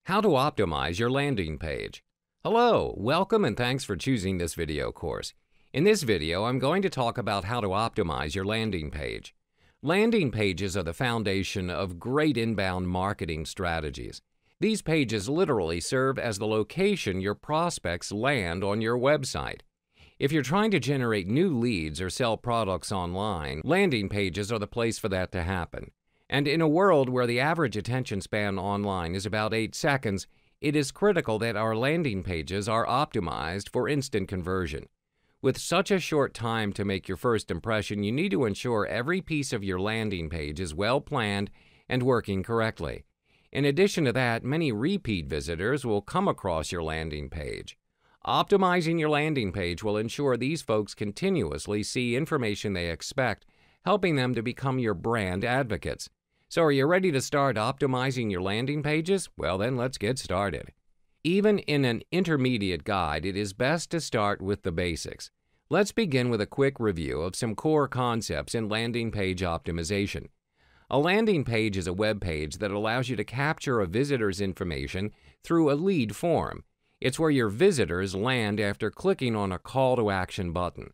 How to optimize your landing page. Hello, welcome and thanks for choosing this video course. In this video, I'm going to talk about how to optimize your landing page. Landing pages are the foundation of great inbound marketing strategies. These pages literally serve as the location your prospects land on your website. If you're trying to generate new leads or sell products online, landing pages are the place for that to happen. And in a world where the average attention span online is about 8 seconds, it is critical that our landing pages are optimized for instant conversion. With such a short time to make your first impression, you need to ensure every piece of your landing page is well planned and working correctly. In addition to that, many repeat visitors will come across your landing page. Optimizing your landing page will ensure these folks continuously see information they expect, helping them to become your brand advocates. So are you ready to start optimizing your landing pages? Well then, let's get started. Even in an intermediate guide, it is best to start with the basics. Let's begin with a quick review of some core concepts in landing page optimization. A landing page is a web page that allows you to capture a visitor's information through a lead form. It's where your visitors land after clicking on a call to action button.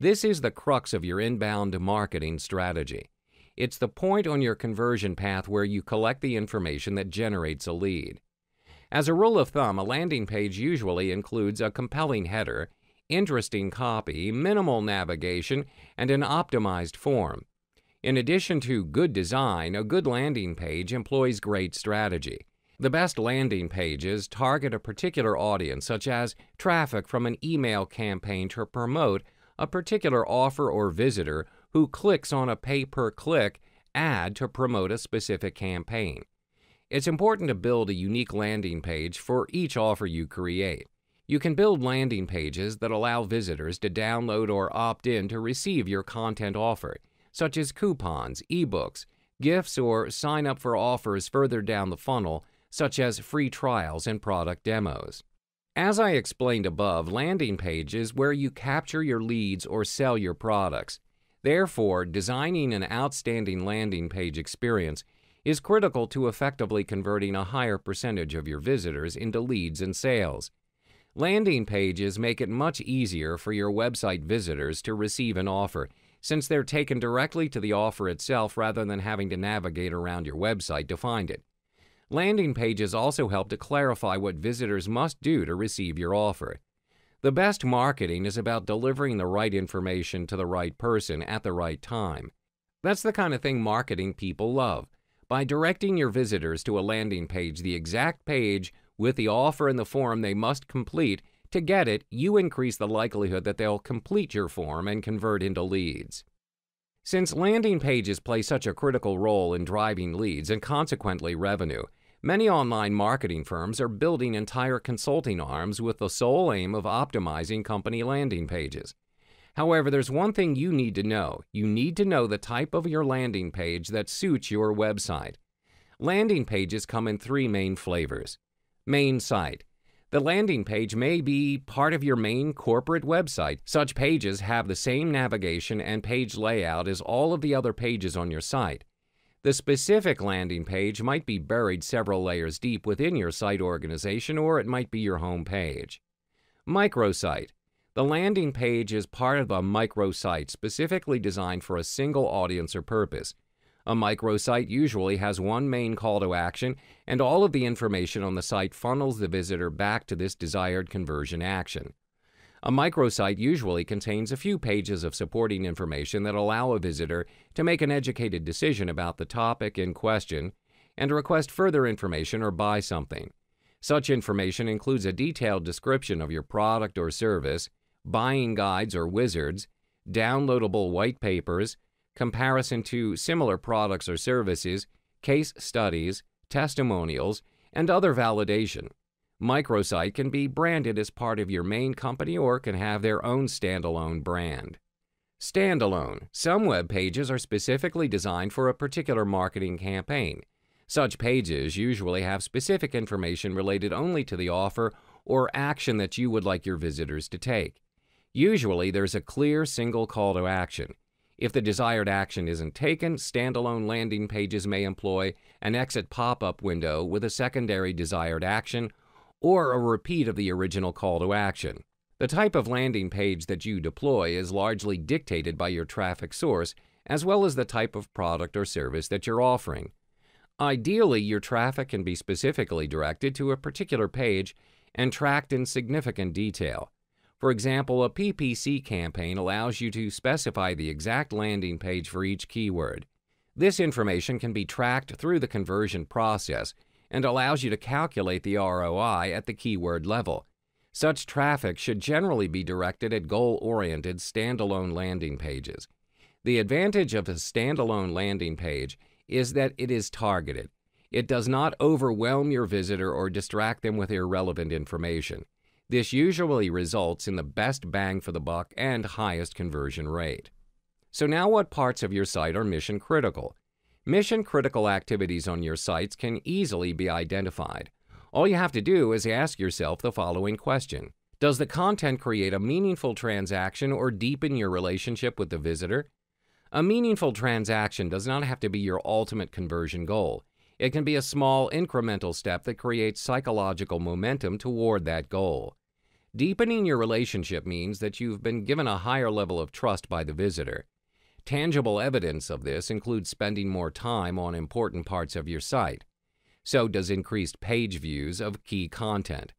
This is the crux of your inbound marketing strategy. It's the point on your conversion path where you collect the information that generates a lead. As a rule of thumb, a landing page usually includes a compelling header, interesting copy, minimal navigation, and an optimized form. In addition to good design, a good landing page employs great strategy. The best landing pages target a particular audience, such as traffic from an email campaign to promote a particular offer or visitor who clicks on a pay-per-click ad to promote a specific campaign. It's important to build a unique landing page for each offer you create. You can build landing pages that allow visitors to download or opt in to receive your content offer, such as coupons, ebooks, gifts, or sign up for offers further down the funnel, such as free trials and product demos. As I explained above, landing pages where you capture your leads or sell your products. Therefore, designing an outstanding landing page experience is critical to effectively converting a higher percentage of your visitors into leads and sales. Landing pages make it much easier for your website visitors to receive an offer, since they're taken directly to the offer itself rather than having to navigate around your website to find it. Landing pages also help to clarify what visitors must do to receive your offer. The best marketing is about delivering the right information to the right person at the right time. That's the kind of thing marketing people love. By directing your visitors to a landing page, the exact page with the offer and the form they must complete, to get it, you increase the likelihood that they'll complete your form and convert into leads. Since landing pages play such a critical role in driving leads and consequently revenue, many online marketing firms are building entire consulting arms with the sole aim of optimizing company landing pages. However, there's one thing you need to know. You need to know the type of your landing page that suits your website. Landing pages come in 3 main flavors. Main site. The landing page may be part of your main corporate website. Such pages have the same navigation and page layout as all of the other pages on your site. The specific landing page might be buried several layers deep within your site organization, or it might be your home page. Microsite. The landing page is part of a microsite specifically designed for a single audience or purpose. A microsite usually has one main call to action, and all of the information on the site funnels the visitor back to this desired conversion action. A microsite usually contains a few pages of supporting information that allow a visitor to make an educated decision about the topic in question and request further information or buy something. Such information includes a detailed description of your product or service, buying guides or wizards, downloadable white papers, comparison to similar products or services, case studies, testimonials, and other validation. Microsite can be branded as part of your main company or can have their own standalone brand. Standalone. Some web pages are specifically designed for a particular marketing campaign. Such pages usually have specific information related only to the offer or action that you would like your visitors to take. Usually, there's a clear single call to action. If the desired action isn't taken, standalone landing pages may employ an exit pop-up window with a secondary desired action or a repeat of the original call to action. The type of landing page that you deploy is largely dictated by your traffic source as well as the type of product or service that you're offering. Ideally, your traffic can be specifically directed to a particular page and tracked in significant detail. For example, a PPC campaign allows you to specify the exact landing page for each keyword. This information can be tracked through the conversion process and allows you to calculate the ROI at the keyword level. Such traffic should generally be directed at goal-oriented standalone landing pages. The advantage of a standalone landing page is that it is targeted. It does not overwhelm your visitor or distract them with irrelevant information. This usually results in the best bang for the buck and highest conversion rate. So now what parts of your site are mission critical? Mission critical activities on your sites can easily be identified. All you have to do is ask yourself the following question. Does the content create a meaningful transaction or deepen your relationship with the visitor? A meaningful transaction does not have to be your ultimate conversion goal. It can be a small incremental step that creates psychological momentum toward that goal. Deepening your relationship means that you've been given a higher level of trust by the visitor. Tangible evidence of this includes spending more time on important parts of your site. So does increased page views of key content.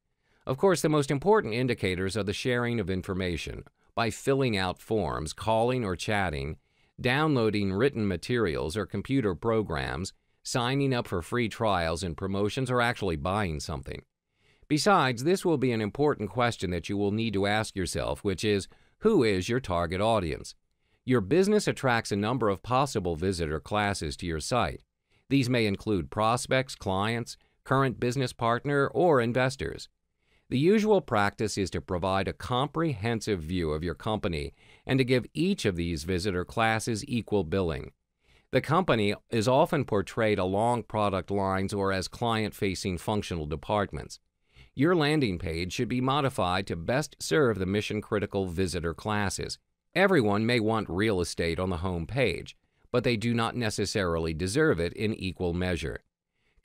Of course, the most important indicators are the sharing of information by filling out forms, calling or chatting, downloading written materials or computer programs, signing up for free trials and promotions, or actually buying something. Besides, this will be an important question that you will need to ask yourself, which is, who is your target audience? Your business attracts a number of possible visitor classes to your site. These may include prospects, clients, current business partner, or investors. The usual practice is to provide a comprehensive view of your company and to give each of these visitor classes equal billing. The company is often portrayed along product lines or as client-facing functional departments. Your landing page should be modified to best serve the mission-critical visitor classes. Everyone may want real estate on the home page, but they do not necessarily deserve it in equal measure.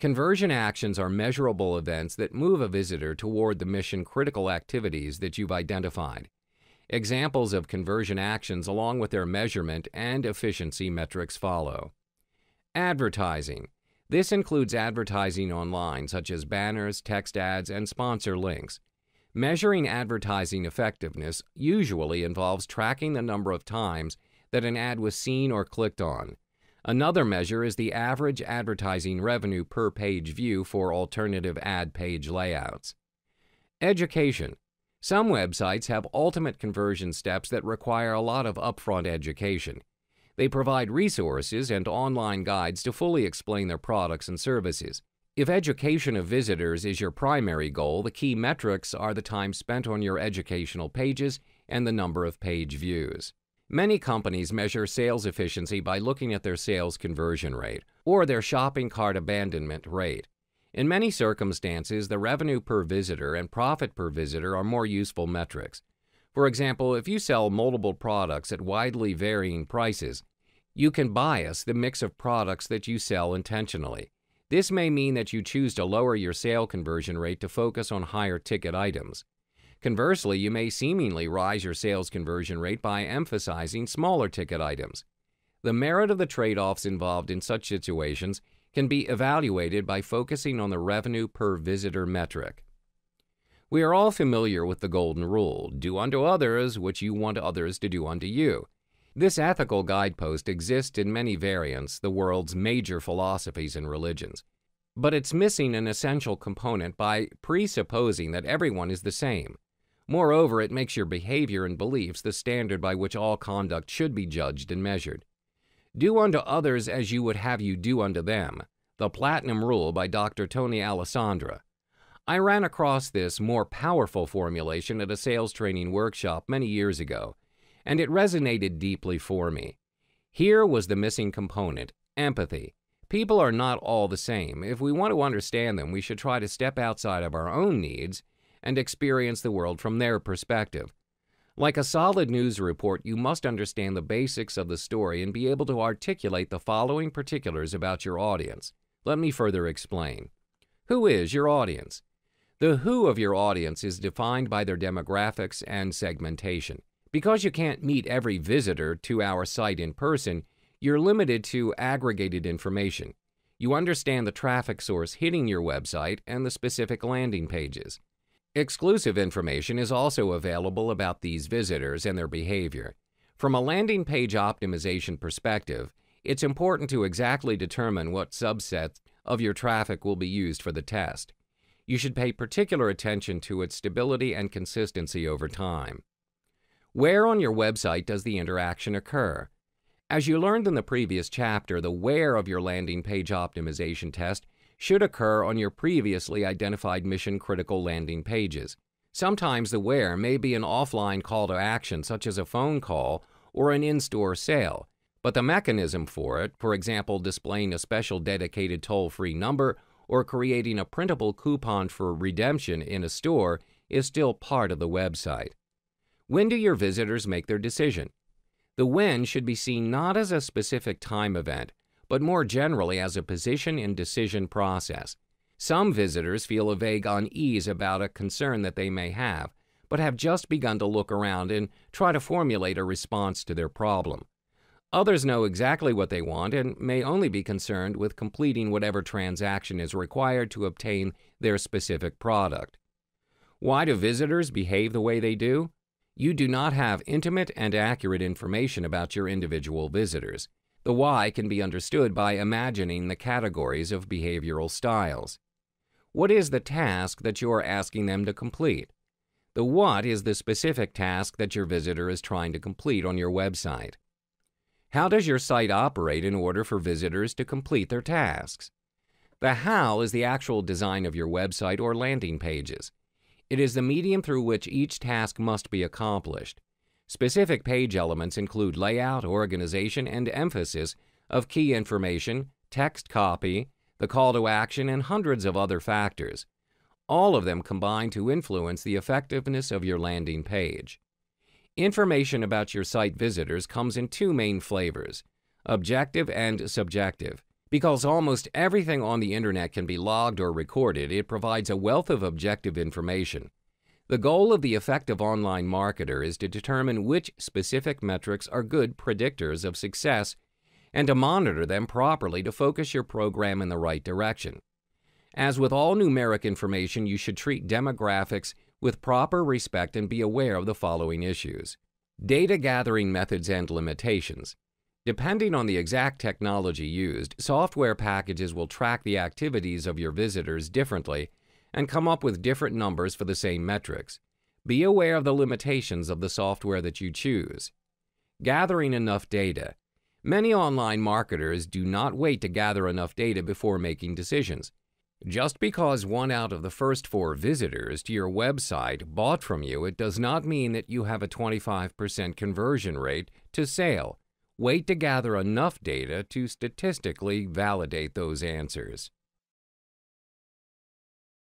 Conversion actions are measurable events that move a visitor toward the mission-critical activities that you've identified. Examples of conversion actions along with their measurement and efficiency metrics follow. Advertising. This includes advertising online, such as banners, text ads, and sponsor links. Measuring advertising effectiveness usually involves tracking the number of times that an ad was seen or clicked on. Another measure is the average advertising revenue per page view for alternative ad page layouts. Education. Some websites have ultimate conversion steps that require a lot of upfront education. They provide resources and online guides to fully explain their products and services. If education of visitors is your primary goal, the key metrics are the time spent on your educational pages and the number of page views. Many companies measure sales efficiency by looking at their sales conversion rate or their shopping cart abandonment rate. In many circumstances, the revenue per visitor and profit per visitor are more useful metrics. For example, if you sell multiple products at widely varying prices, you can bias the mix of products that you sell intentionally. This may mean that you choose to lower your sale conversion rate to focus on higher ticket items. Conversely, you may seemingly rise your sales conversion rate by emphasizing smaller ticket items. The merit of the trade-offs involved in such situations can be evaluated by focusing on the revenue per visitor metric. We are all familiar with the golden rule, do unto others what you want others to do unto you. This ethical guidepost exists in many variants, the world's major philosophies and religions. But it's missing an essential component by presupposing that everyone is the same. Moreover, it makes your behavior and beliefs the standard by which all conduct should be judged and measured. Do unto others as you would have you do unto them, the Platinum Rule by Dr. Tony Alessandra. I ran across this more powerful formulation at a sales training workshop many years ago, and it resonated deeply for me. Here was the missing component, empathy. People are not all the same. If we want to understand them, we should try to step outside of our own needs and experience the world from their perspective. Like a solid news report, you must understand the basics of the story and be able to articulate the following particulars about your audience. Let me further explain. Who is your audience? The who of your audience is defined by their demographics and segmentation. Because you can't meet every visitor to our site in person, you're limited to aggregated information. You understand the traffic source hitting your website and the specific landing pages. Exclusive information is also available about these visitors and their behavior. From a landing page optimization perspective, it's important to exactly determine what subsets of your traffic will be used for the test. You should pay particular attention to its stability and consistency over time. Where on your website does the interaction occur? As you learned in the previous chapter, the where of your landing page optimization test should occur on your previously identified mission-critical landing pages. Sometimes the where may be an offline call to action, such as a phone call or an in-store sale, but the mechanism for it, for example, displaying a special dedicated toll-free number or creating a printable coupon for redemption in a store, is still part of the website. When do your visitors make their decision? The when should be seen not as a specific time event, but more generally as a position in decision process. Some visitors feel a vague unease about a concern that they may have, but have just begun to look around and try to formulate a response to their problem. Others know exactly what they want and may only be concerned with completing whatever transaction is required to obtain their specific product. Why do visitors behave the way they do? You do not have intimate and accurate information about your individual visitors. The why can be understood by imagining the categories of behavioral styles. What is the task that you are asking them to complete? The what is the specific task that your visitor is trying to complete on your website. How does your site operate in order for visitors to complete their tasks? The how is the actual design of your website or landing pages. It is the medium through which each task must be accomplished. Specific page elements include layout, organization, and emphasis of key information, text copy, the call to action, and hundreds of other factors. All of them combine to influence the effectiveness of your landing page. Information about your site visitors comes in two main flavors, objective and subjective. Because almost everything on the internet can be logged or recorded, it provides a wealth of objective information. The goal of the effective online marketer is to determine which specific metrics are good predictors of success and to monitor them properly to focus your program in the right direction. As with all numeric information, you should treat demographics with proper respect and be aware of the following issues. Data gathering methods and limitations. Depending on the exact technology used, software packages will track the activities of your visitors differently and come up with different numbers for the same metrics. Be aware of the limitations of the software that you choose. Gathering enough data. Many online marketers do not wait to gather enough data before making decisions. Just because 1 out of the first 4 visitors to your website bought from you, it does not mean that you have a 25% conversion rate to sale. Wait to gather enough data to statistically validate those answers.